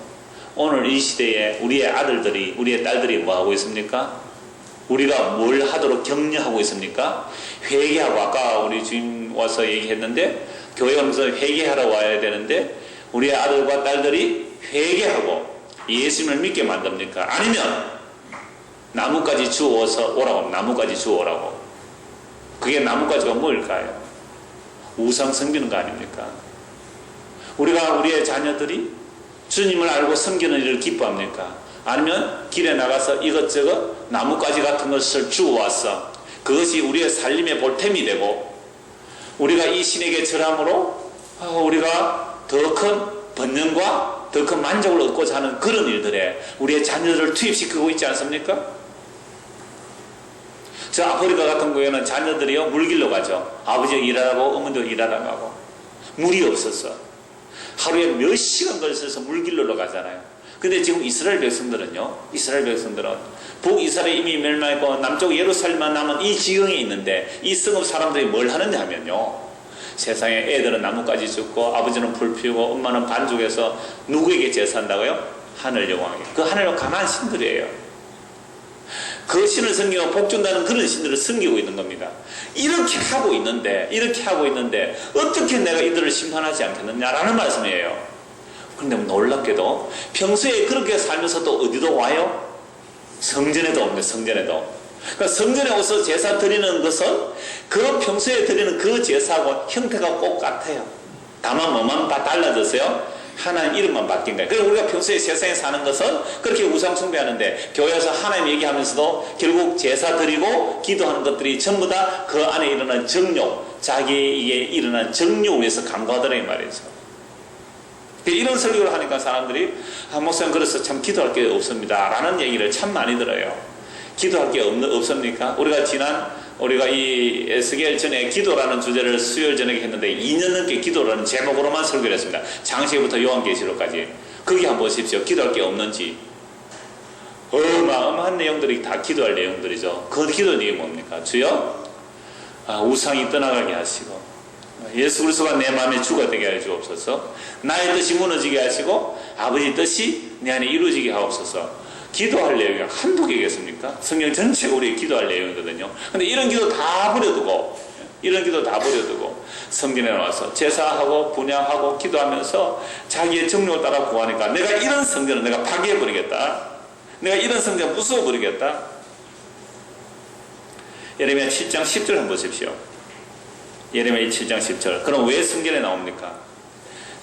오늘 이 시대에 우리의 아들들이, 우리의 딸들이 뭐 하고 있습니까? 우리가 뭘 하도록 격려하고 있습니까? 회개하고. 아까 우리 주임 와서 얘기했는데 교회 오면서 회개하러 와야 되는데 우리의 아들과 딸들이 회개하고 예수님을 믿게 만듭니까? 아니면 나무까지 주워서 오라고. 나무까지 주워오라고. 그게 나무가지가 뭘까요? 우상 섬기는 거 아닙니까? 우리가 우리의 자녀들이 주님을 알고 섬기는 일을 기뻐합니까? 아니면 길에 나가서 이것저것 나무가지 같은 것을 주워왔어. 그것이 우리의 살림의 보탬이 되고 우리가 이 신에게 절함으로 우리가 더 큰 번영과 더 큰 만족을 얻고자 하는 그런 일들에 우리의 자녀들을 투입시키고 있지 않습니까? 저 아프리카 같은 경우에는 자녀들이요 물길로 가죠. 아버지가 일하라고 어머니도 일하라고 하고 물이 없었어. 하루에 몇 시간 걸쳐서 물길로 가잖아요. 근데 지금 이스라엘 백성들은 북이스라엘 이미 멸망했고 남쪽 예루살렘만 남은 이 지형에 있는데 이 성읍 사람들이 뭘 하느냐 하면요, 세상에 애들은 나무까지 죽고 아버지는 불 피우고 엄마는 반죽해서 누구에게 제사한다고요? 하늘 여왕에게. 그 하늘 여왕 가난한 신들이에요. 그 신을 섬기고 복 준다는 그런 신들을 섬기고 있는 겁니다. 이렇게 하고 있는데 어떻게 내가 이들을 심판하지 않겠느냐라는 말씀이에요. 그런데 놀랍게도 평소에 그렇게 살면서도 어디도 와요? 성전에도 옵니다. 성전에도. 그러니까 성전에 와서 제사 드리는 것은 그 평소에 드리는 그 제사하고 형태가 꼭 같아요. 다만 뭐만 달라졌어요? 하나님 이름만 바뀐 거예요. 그래서 우리가 평소에 세상에 사는 것은 그렇게 우상 숭배하는데 교회에서 하나님 얘기하면서도 결국 제사 드리고 기도하는 것들이 전부 다 그 안에 일어난 정욕, 자기에게 일어난 정욕을 위해서 간구하더라 이 말이죠. 이런 설교를 하니까 사람들이 목사님 그래서 참 기도할 게 없습니다 라는 얘기를 참 많이 들어요. 기도할 게 없습니까? 우리가 이 에스겔 전에 기도라는 주제를 수요일 저녁에 했는데 2년 넘게 기도라는 제목으로만 설교를 했습니다. 창세기부터 요한계시록까지. 거기 한번 보십시오. 기도할 게 없는지. 어마어마한 내용들이 다 기도할 내용들이죠. 그 기도 내용이 뭡니까? 주여, 우상이 떠나가게 하시고, 예수 그리스도가 내 마음에 주가 되게 하여 주옵소서. 나의 뜻이 무너지게 하시고 아버지 뜻이 내 안에 이루어지게 하옵소서. 기도할 내용이 한두 개겠습니까? 성경 전체가 우리 기도할 내용이거든요. 근데 이런 기도 다 버려두고 성전에 나와서 제사하고 분향하고 기도하면서 자기의 정욕을 따라 구하니까 내가 이런 성전을 내가 파괴해버리겠다. 내가 이런 성전을 부숴버리겠다. 예레미야 7장 10절 한번 보십시오. 예레미야 7장 10절. 그럼 왜 성전에 나옵니까?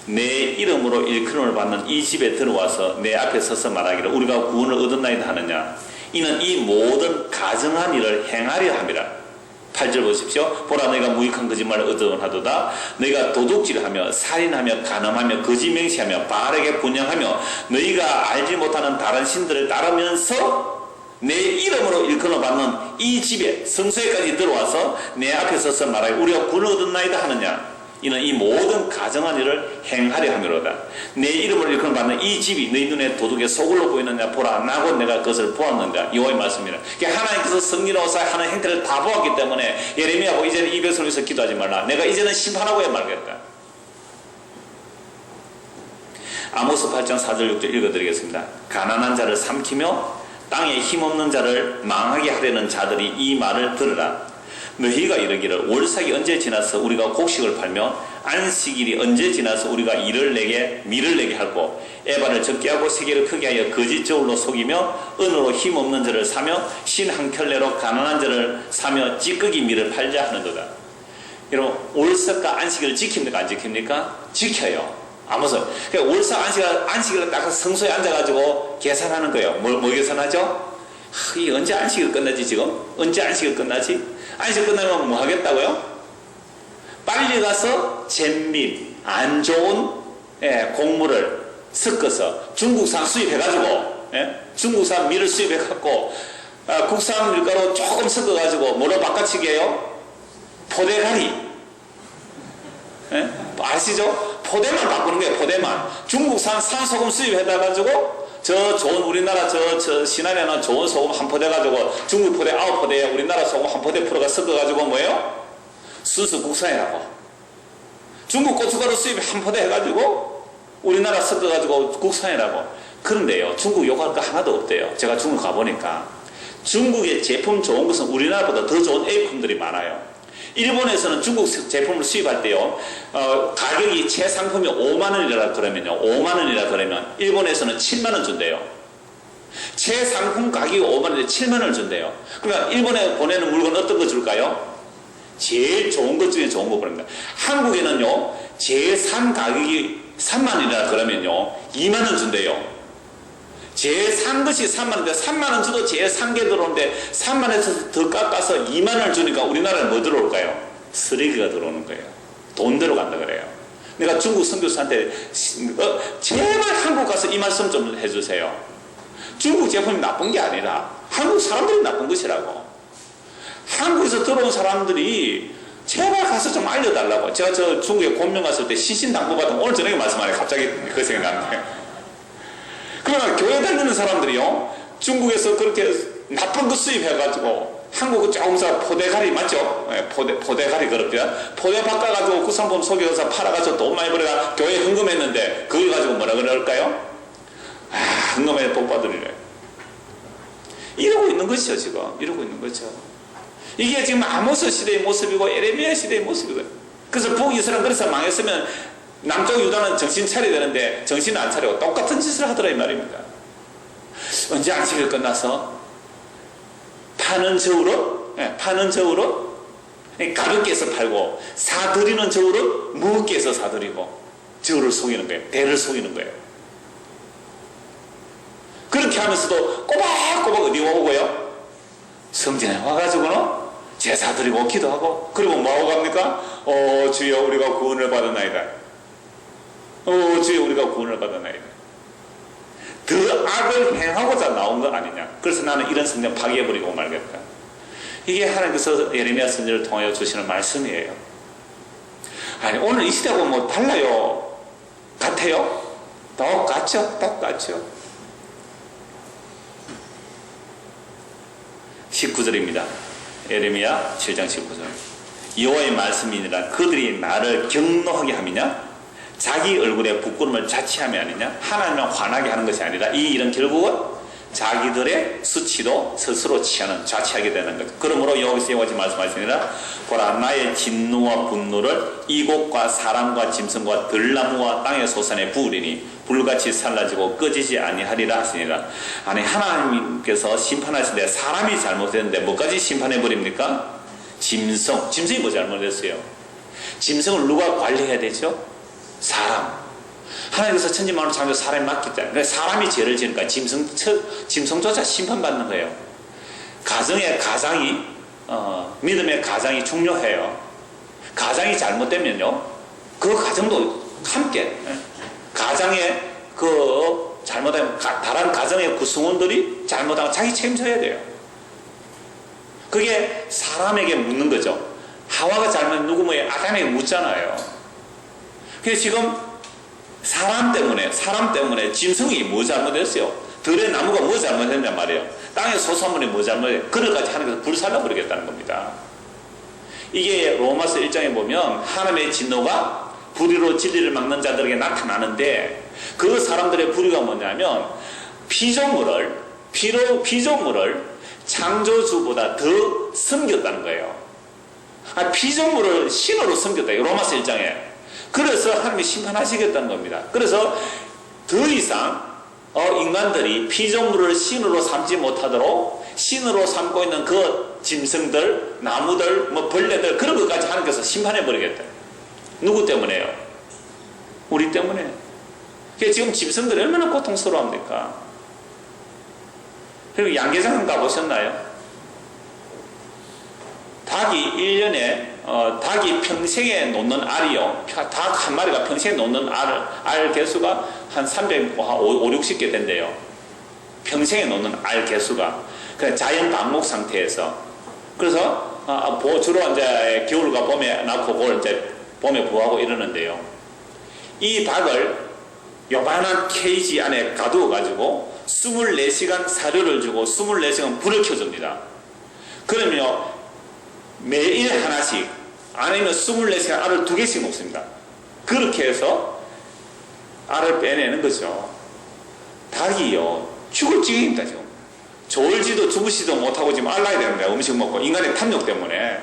내 이름으로 일컬음을 받는 이 집에 들어와서 내 앞에 서서 말하기를 우리가 구원을 얻었나이다 하느냐. 이는 이 모든 가증한 일을 행하려 함이라. 8절 보십시오. 보라 너희가 무익한 거짓말을 얻어하도다. 너희가 도둑질하며 살인하며 간음하며 거짓 맹세하며 바알에게 분향하며 너희가 알지 못하는 다른 신들을 따르면서 내 이름으로 일컬어 받는 이 집에 성소에까지 들어와서 내 앞에 서서 말하여 우리가 구원을 얻었나이다 하느냐. 이는 이 모든 가정한 일을 행하려 함이로다. 내 이름으로 일컬어 받는 이 집이 너희 눈에 도둑의 소굴로 보이느냐 보라. 나고 내가 그것을 보았는가. 여호와의 말씀이라. 하나님께서 성리로서 하는 행태를 다 보았기 때문에 예레미야고 이제는 이 백성을 위해서 기도하지 말라. 내가 이제는 심판하고야 말겠다. 아모스 8장 4절 6절 읽어드리겠습니다. 가난한 자를 삼키며 땅에 힘없는 자를 망하게 하려는 자들이 이 말을 들으라. 너희가 이르기를 월삭이 언제 지나서 우리가 곡식을 팔며 안식일이 언제 지나서 우리가 밀을 내게 하고 에바를 적게 하고 세계를 크게 하여 거짓 저울로 속이며 은으로 힘없는 자를 사며 신 한 켤레로 가난한 자를 사며 찌꺼기 밀을 팔자 하는도다. 여러분 월삭과 안식일을 지킵니까 안 지킵니까? 지켜요. 아무서 월삭 안식일을 딱 성소에 앉아가지고 계산하는 거예요. 뭐 계산하죠? 이게 언제 안식일 끝나지 지금? 언제 안식일 끝나지? 안식 끝나면 뭐 하겠다고요? 빨리 가서 잿밀, 안 좋은 곡물을 섞어서 중국산 수입해가지고 중국산 밀을 수입해갖고 국산 밀가루 조금 섞어가지고 뭐로 바꿔치기 해요? 포대가리. 아시죠? 포대만 바꾸는 거예요. 포대만. 중국산 산소금 수입해가지고 저 좋은 우리나라 저 신안에는 좋은 소금 한 포대 가지고 중국 포대 9포대에 우리나라 소금 한 포대 풀어가 섞어가지고 뭐예요? 순수 국산이라고. 중국 고춧가루 수입 한 포대 해가지고 우리나라 섞어가지고 국산이라고. 그런데요 중국 욕할 거 하나도 없대요. 제가 중국 가보니까 중국의 제품 좋은 것은 우리나라보다 더 좋은 A품들이 많아요. 일본에서는 중국 제품을 수입할 때요 가격이 최상품이 5만원이라 그러면요 5만원이라 그러면 일본에서는 7만원 준대요. 최상품 가격이 5만원인데 7만원을 준대요. 그러니까 일본에 보내는 물건 어떤 거 줄까요? 제일 좋은 것 중에 좋은 거 보냅니다. 한국에는요 제일 산 가격이 3만원이라 그러면요 2만원 준대요. 제일 산 것이 3만원인데 3만원 줘도 제일 산 게 들어오는데 3만원에서 더 깎아서 2만원을 주니까 우리나라에 뭐 들어올까요? 쓰레기가 들어오는 거예요. 돈 들어간다 그래요. 내가 중국 선교사한테 제발 한국 가서 이 말씀 좀 해주세요. 중국 제품이 나쁜 게 아니라 한국 사람들이 나쁜 것이라고. 한국에서 들어온 사람들이 제발 가서 좀 알려달라고. 제가 저 중국에 공명 갔을 때 신신당부받은 오늘 저녁에 말씀하네. 갑자기 그 생각이 나는데. 그러나 교회 다니는 사람들이요 중국에서 그렇게 나쁜 거 수입해가지고 한국은 조금 더 포대가리 맞죠? 포대가리 그럽죠. 포대 바꿔가지고 구상품 속여서 팔아가지고 돈 많이 벌어가 교회에 헌금했는데 그걸 가지고 뭐라 그럴까요? 헌금에 돈 받으리래. 이러고 있는 것이죠 지금. 이러고 있는 거죠. 이게 지금 아모스 시대의 모습이고 예레미야 시대의 모습이거든요. 그래서 북이스라엘 그래서 망했으면 남쪽 유다는 정신 차려야 되는데 정신을 안 차리고 똑같은 짓을 하더라 이 말입니다. 언제 안식일 끝나서 파는 저울은 가볍게 해서 팔고 사들이는 저울은 무겁게 해서 사들이고 저울을 속이는 거예요. 배를 속이는 거예요. 그렇게 하면서도 꼬박꼬박 어디 오고요? 성전에 와가지고는 제사 드리고 기도하고 그리고 뭐하고 갑니까? 주여 우리가 구원을 받았나이다. 주여 우리가 구원을 받았나이다. 더 악을 행하고자 나온 거 아니냐. 그래서 나는 이런 성전 파괴해버리고 말겠다. 이게 하나님께서 예레미야 선지자를 통하여 주시는 말씀이에요. 아니 오늘 이 시대하고 뭐 달라요? 같아요? 똑같죠. 똑같죠. 19절입니다. 예레미야 7장 19절. 여호와의 말씀이니라 그들이 나를 경노하게 함이냐 자기 얼굴에 부끄러움을 자취함이 아니냐 하나님을 화나게 하는 것이 아니라 이 일은 결국은 자기들의 수치도 스스로 취하는 자취하게 되는 것. 그러므로 여기서 이와 같이 말씀하시니라 보라 나의 진노와 분노를 이곳과 사람과 짐승과 들나무와 땅의 소산에 부으리니 불같이 살라지고 꺼지지 아니하리라 하시니라. 아니 하나님께서 심판하실 때 사람이 잘못했는데 뭐까지 심판해 버립니까? 짐승이 뭐 잘못했어요? 짐승을 누가 관리해야 되죠? 사람. 하나님께서 천지만물 창조 사람이 맡기 때문에 사람이 죄를 지으니까 짐승조차 심판받는 거예요. 가정의 가장이 믿음의 가장이 중요해요. 가장이 잘못되면요 그 가정도 함께 가장의 그 잘못하면 다른 가정의 구성원들이 잘못하면 자기 책임져야 돼요. 그게 사람에게 묻는 거죠. 하와가 잘못 누구 뭐에 아담에게 묻잖아요. 그래서 지금 사람 때문에 짐승이 뭐 잘못했어요? 들의 나무가 뭐 잘못했냔 말이에요. 땅의 소산물이 뭐 잘못했어요? 그럴까지 하나님께서 불살라버리겠다는 겁니다. 이게 로마서 1장에 보면 하나님의 진노가 불의로 진리를 막는 자들에게 나타나는데 그 사람들의 불의가 뭐냐면 피조물을 창조주보다 더 섬겼다는 거예요. 피조물을 신으로 섬겼다. 로마서 1장에. 그래서 하나님이 심판하시겠다는 겁니다. 그래서 더 이상 인간들이 피조물을 신으로 삼지 못하도록 신으로 삼고 있는 그 짐승들, 나무들, 벌레들 그런 것까지 하나님께서 심판해버리겠다. 누구 때문에요? 우리 때문에. 지금 짐승들이 얼마나 고통스러워합니까? 그리고 양계장 가보셨나요? 닭이 1년에 닭이 평생에 놓는 알이요. 닭 한 마리가 평생에 놓는 알 개수가 한 5, 60개 된대요. 평생에 놓는 알 개수가. 그냥 자연 방목 상태에서. 그래서 주로 이제 겨울과 봄에 낳고 그걸 이제 봄에 부화하고 이러는데요. 이 닭을 요만한 케이지 안에 가두어 가지고 24시간 사료를 주고 24시간 불을 켜줍니다. 그러면요 매일 하나씩 아니면 24시간 알을 2개씩 먹습니다. 그렇게 해서 알을 빼내는 거죠. 닭이요 죽을 지경입니다. 지금 졸지도 죽으시도 못하고 지금 알라야 되는데 음식 먹고 인간의 탐욕 때문에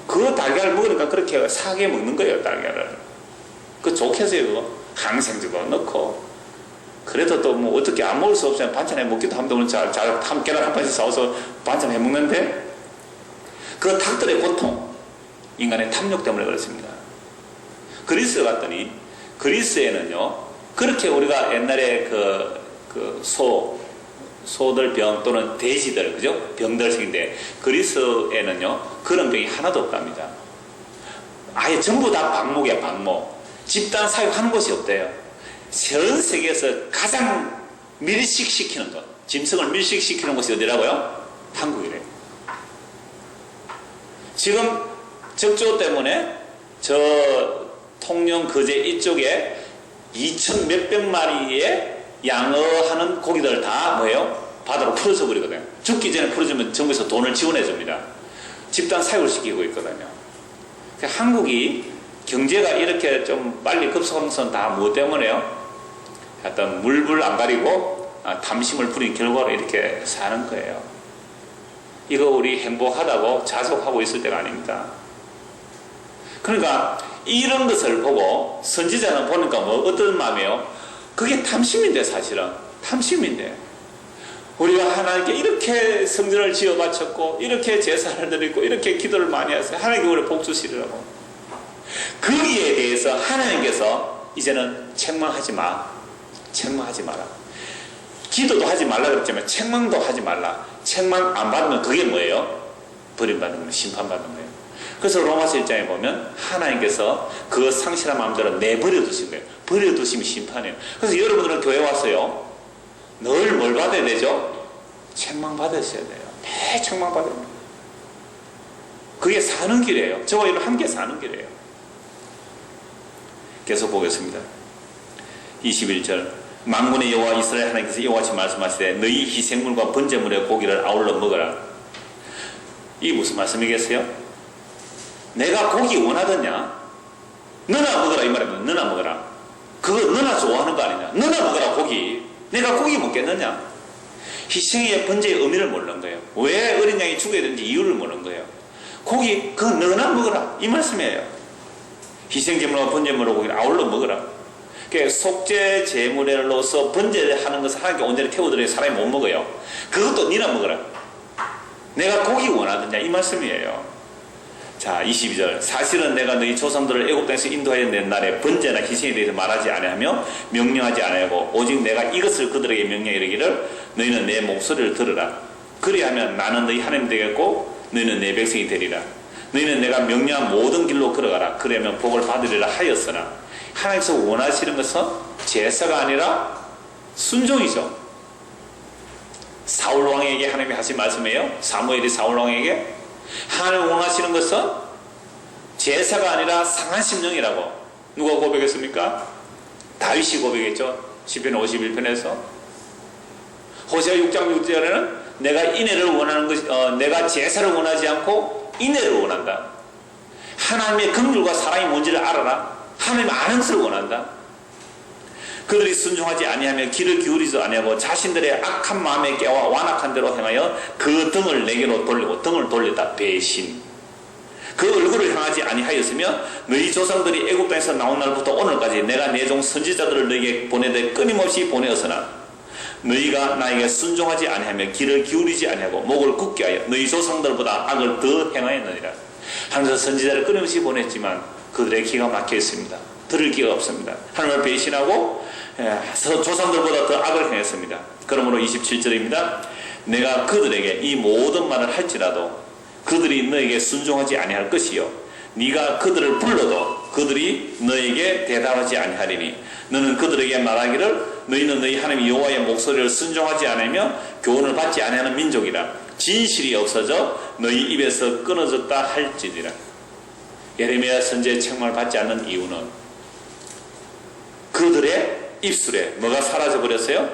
그 달걀을 먹으니까 그렇게 사게 먹는 거예요. 달걀을 그 좋게 해서요. 그거 항생제도 넣고 그래도 또 뭐 어떻게 안 먹을 수 없으면 반찬해 먹기도 하면 잘 계란 한 판씩 사와서 반찬 해 먹는데 그 닭들의 고통, 인간의 탐욕 때문에 그렇습니다. 그리스 갔더니 그리스에는요 그렇게 우리가 옛날에 소들 병 또는 돼지들 그죠? 병들 생긴데 그리스에는요 그런 병이 하나도 없답니다. 아예 전부 다 방목이야. 방목. 집단 사육하는 곳이 없대요. 전 세계에서 가장 밀식시키는 것, 짐승을 밀식시키는 곳이 어디라고요? 한국이래요. 지금 적조 때문에 저 통영 거제 이쪽에 2천 몇백 마리의 양어하는 고기들 다 뭐예요? 바다로 풀어져 버리거든요. 죽기 전에 풀어주면 정부에서 돈을 지원해 줍니다. 집단 사육을 시키고 있거든요. 그러니까 한국이 경제가 이렇게 좀 빨리 급속한 것은 다 뭐 때문에요? 어떤 물불 안 가리고 탐심을 부린 결과로 이렇게 사는 거예요. 이거 우리 행복하다고 자족하고 있을 때가 아닙니다. 그러니까 이런 것을 보고 선지자는 보니까 뭐 어떤 마음이에요? 그게 탐심인데 사실은 탐심인데 우리가 하나님께 이렇게 성전을 지어 바쳤고 이렇게 제사를 드리고 이렇게 기도를 많이 했어요. 하나님께 우리 복 주시려고. 거기에 대해서 하나님께서 이제는 책망하지 마라. 기도도 하지 말라 그랬지만 책망도 하지 말라. 책망 안 받으면 그게 뭐예요? 버림받는 거예요. 심판받는 거예요. 그래서 로마서 1장에 보면 하나님께서 그 상실한 마음대로 내버려 두신 거예요. 버려두시면 심판이에요. 그래서 여러분들은 교회 왔어요. 늘 뭘 받아야 되죠? 책망 받으셔야 돼요. 매 책망 받아야 돼요. 그게 사는 길이에요. 저와 여러분 함께 사는 길이에요. 계속 보겠습니다. 21절 만군의 여호와 이스라엘 하나님께서 이와 같이 말씀하시되 너희 희생물과 번제물의 고기를 아울러 먹어라. 이게 무슨 말씀이겠어요? 내가 고기 원하더냐? 너나 먹어라 이 말입니다. 너나 먹어라. 그거 너나 좋아하는 거 아니냐? 너나 먹어라 고기. 내가 고기 먹겠느냐? 희생의 번제의 의미를 모르는 거예요. 왜 어린 양이 죽어야 되는지 이유를 모르는 거예요. 고기 그거 너나 먹어라 이 말씀이에요. 희생제물과 번제물과 고기를 아울러 먹어라. 그러니까 속죄 제물로서 번제를 하는 것을 하나님께 온전히 태워드려야 사람이 못 먹어요. 그것도 니나 먹어라. 내가 고기 원하느냐 이 말씀이에요. 자 22절 사실은 내가 너희 조상들을 애굽 땅에서 인도하여 낸 날에 번제나 희생에 대해서 말하지 아니하며 명령하지 아니하고 오직 내가 이것을 그들에게 명령해 이르기를 너희는 내 목소리를 들으라. 그리하면 나는 너희 하나님 되겠고 너희는 내 백성이 되리라. 너희는 내가 명령한 모든 길로 걸어가라. 그러면 복을 받으리라 하였으나 하나님께서 원하시는 것은 제사가 아니라 순종이죠. 사울 왕에게 하나님이 하신 말씀이에요. 사무엘이 사울 왕에게 하나님 원하시는 것은 제사가 아니라 상한 심령이라고 누가 고백했습니까? 다윗이 고백했죠. 시편 51편에서 호세아 6장 6절에는 내가 인애를 원하는 것, 내가 제사를 원하지 않고 인애를 원한다. 하나님의 긍휼과 사랑이 뭔지를 알아라. 하나님 아는 것을 원한다. 그들이 순종하지 아니하며 귀를 기울이지 아니하고 자신들의 악한 마음에 깨와 완악한 대로 행하여 그 등을 내게로 돌리고 등을 돌렸다. 배신. 그 얼굴을 향하지 아니하였으며 너희 조상들이 애굽 땅에서 나온 날부터 오늘까지 내가 내 종 선지자들을 너희에게 보내되 끊임없이 보내었으나 너희가 나에게 순종하지 아니하며 귀를 기울이지 아니하고 목을 굳게 하여 너희 조상들보다 악을 더 행하였느니라. 하나님께서 선지자를 끊임없이 보냈지만 그들의 귀가 막혀 있습니다. 들을 귀가 없습니다. 하나님을 배신하고 조상들보다 더 악을 행했습니다. 그러므로 27절입니다. 내가 그들에게 이 모든 말을 할지라도 그들이 너에게 순종하지 아니할 것이요 네가 그들을 불러도 그들이 너에게 대답하지 아니하리니 너는 그들에게 말하기를 너희는 너희 하나님 여호와의 목소리를 순종하지 않으며 교훈을 받지 아니하는 민족이라. 진실이 없어져 너희 입에서 끊어졌다 할지니라. 예레미야 선지자의 책망을 받지 않는 이유는 그들의 입술에 뭐가 사라져 버렸어요?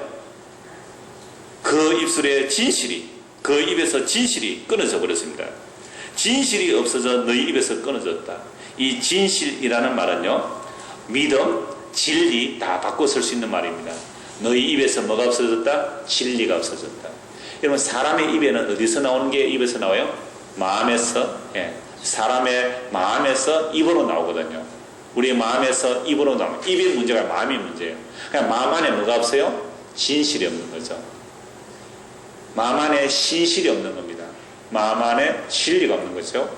그 입술의 진실이, 그 입에서 진실이 끊어져 버렸습니다. 진실이 없어져 너희 입에서 끊어졌다. 이 진실이라는 말은요, 믿음, 진리 다 바꿔 쓸 수 있는 말입니다. 너희 입에서 뭐가 없어졌다? 진리가 없어졌다. 여러분 사람의 입에는 어디서 나오는 게 입에서 나와요? 마음에서. 사람의 마음에서 입으로 나오거든요. 우리의 마음에서 입으로 나오면 입이 문제가 마음이 문제예요. 그냥 마음 안에 뭐가 없어요? 진실이 없는 거죠. 마음 안에 신실이 없는 겁니다. 마음 안에 진리가 없는 거죠.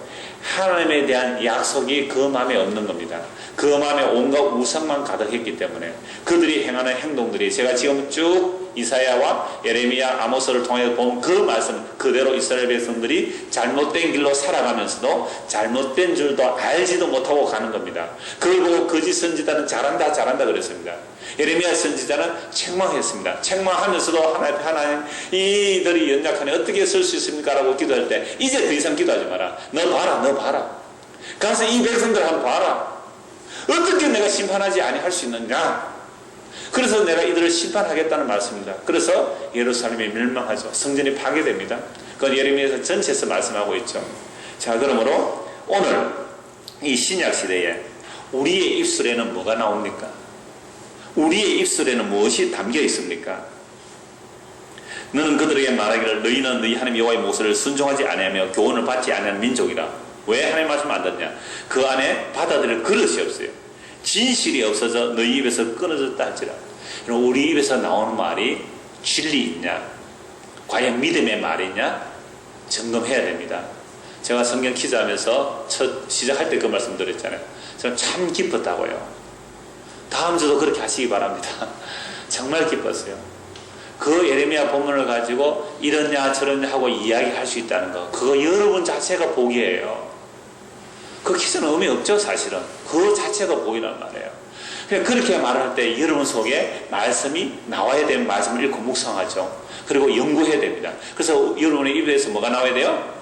하나님에 대한 약속이 그 마음에 없는 겁니다. 그 마음에 온갖 우상만 가득했기 때문에 그들이 행하는 행동들이 제가 지금 쭉 이사야와 예레미야, 아모스를 통해 본 그 말씀 그대로 이스라엘 백성들이 잘못된 길로 살아가면서도 잘못된 줄도 알지도 못하고 가는 겁니다. 그걸 보고 거짓 선지자는 잘한다 그랬습니다. 예레미야 선지자는 책망했습니다. 책망하면서도 하나님 이들이 연약하니 어떻게 쓸 수 있습니까? 라고 기도할 때 이제 더 이상 기도하지 마라. 너 봐라. 가서 이 백성들 한번 봐라. 어떻게 내가 심판하지 아니할 수 있느냐? 그래서 내가 이들을 심판하겠다는 말씀입니다. 그래서 예루살렘이 멸망하죠. 성전이 파괴됩니다. 그건 예레미야서 전체에서 말씀하고 있죠. 자, 그러므로 오늘 이 신약 시대에 우리의 입술에는 뭐가 나옵니까? 우리의 입술에는 무엇이 담겨 있습니까? 너는 그들에게 말하기를 너희는 너희 하나님 여호와의 목소리를 순종하지 아니하며 교훈을 받지 아니하는 민족이라. 왜 하나님 말씀 안 듣냐? 그 안에 받아들일 그릇이 없어요. 진실이 없어져 너희 입에서 끊어졌다 할지라. 우리 입에서 나오는 말이 진리 있냐? 과연 믿음의 말이냐? 점검해야 됩니다. 제가 성경 퀴즈하면서 첫 시작할 때 그 말씀 드렸잖아요. 저는 참 기뻤다고요. 다음 주도 그렇게 하시기 바랍니다. 정말 기뻤어요. 그 예레미야 본문을 가지고 이러냐 저러냐 하고 이야기할 수 있다는 거, 그거 여러분 자체가 복이에요. 그 퀴즈는 의미 없죠. 사실은 그 자체가 복이란 말이에요. 그러니까 그렇게 말할 때 여러분 속에 말씀이 나와야 되는 말씀을 읽고 묵상하죠. 그리고 연구해야 됩니다. 그래서 여러분의 입에서 뭐가 나와야 돼요?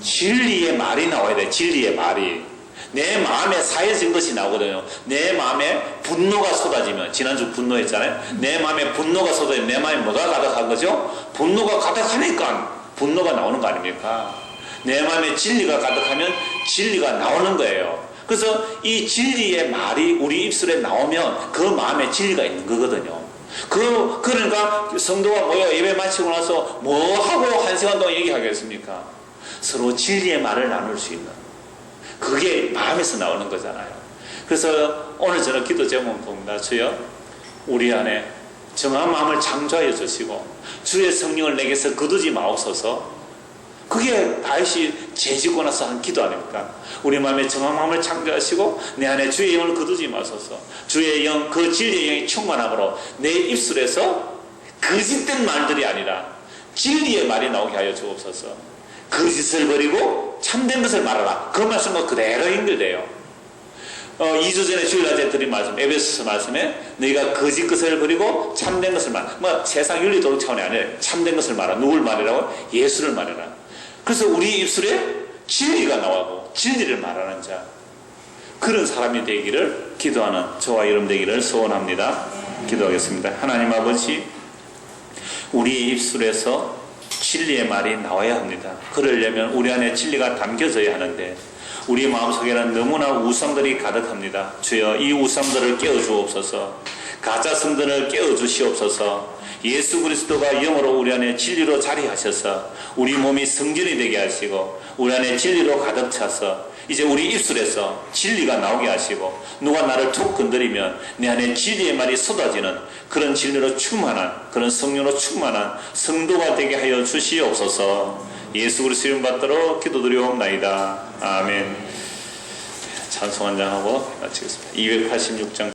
진리의 말이 나와야 돼요. 진리의 말이. 내 마음에 사회적인 것이 나오거든요. 내 마음에 분노가 쏟아지면, 지난주 분노했잖아요. 내 마음에 분노가 쏟아지면 내 마음에 뭐가 가득한 거죠? 분노가 가득하니까 분노가 나오는 거 아닙니까? 내 마음에 진리가 가득하면 진리가 나오는 거예요. 그래서 이 진리의 말이 우리 입술에 나오면 그 마음에 진리가 있는 거거든요. 그러니까 성도가 모여 예배 마치고 나서 뭐 하고 한 시간 동안 얘기하겠습니까? 서로 진리의 말을 나눌 수 있는, 그게 마음에서 나오는 거잖아요. 그래서 오늘 저는 기도 제목을 봅니다. 주여, 우리 안에 정한 마음을 창조하여 주시고 주의 성령을 내게서 거두지 마옵소서. 그게 다윗이 죄 짓고 나서 한 기도 아닙니까? 우리 마음에 정한 마음을 창조하시고 내 안에 주의 영을 거두지 마소서. 주의 영, 그 진리의 영이 충만함으로 내 입술에서 거짓된 말들이 아니라 진리의 말이 나오게 하여 주옵소서. 거짓을 버리고 참된 것을 말하라. 그 말씀과 그대로 연결돼요. 2주 전에 주일날에 드린 말씀, 에베소서 말씀에 너희가 거짓 것을 버리고 참된 것을 말하라. 세상 윤리도덕 차원이 아니라 참된 것을 말하라. 누굴 말이라고? 예수를 말해라. 그래서 우리 입술에 진리가 나오고 진리를 말하는 자, 그런 사람이 되기를 기도하는 저와 여러분 되기를 소원합니다. 기도하겠습니다. 하나님 아버지, 우리 입술에서 진리의 말이 나와야 합니다. 그러려면 우리 안에 진리가 담겨져야 하는데 우리 마음속에는 너무나 우상들이 가득합니다. 주여, 이 우상들을 깨워주옵소서. 가짜 성전을 깨워주시옵소서. 예수 그리스도가 영으로 우리 안에 진리로 자리하셔서 우리 몸이 성전이 되게 하시고 우리 안에 진리로 가득 차서 이제 우리 입술에서 진리가 나오게 하시고 누가 나를 툭 건드리면 내 안에 진리의 말이 쏟아지는 그런 진리로 충만한, 그런 성령으로 충만한 성도가 되게 하여 주시옵소서. 예수 그리스도 이름 받들어 기도드리옵나이다. 아멘. 찬송 한 장 하고 마치겠습니다. 286장